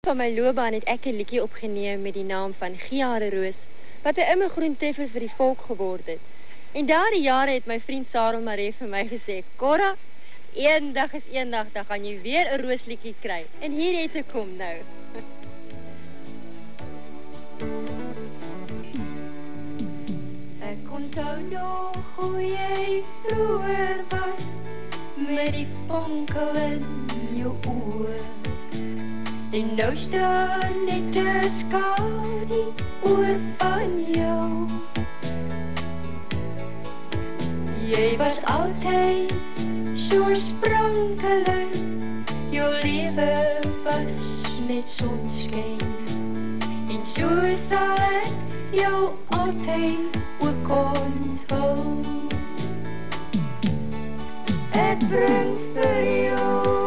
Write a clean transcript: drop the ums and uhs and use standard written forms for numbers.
van my loopbaan het ek 'n liedjie opgeneem met die naam van Giade Roos, wat 'n immergroentreffer vir die volk geword het. En daardie jare het my vriend Sarel Maree vir my gesê, Cora, eendag is eendag, dan gaan jy weer 'n roosliedjie kry. En hier het ek kom nou. Ek onthou nog hoe jy vroeër was, met die vonkel in jou oor. En nou staan net 'n skadu oor van jou. Jy was altyd so oorspronklik, jou lewe was net sonskyn. En so sal ek jou altyd ook onthou. Ek bring vir jou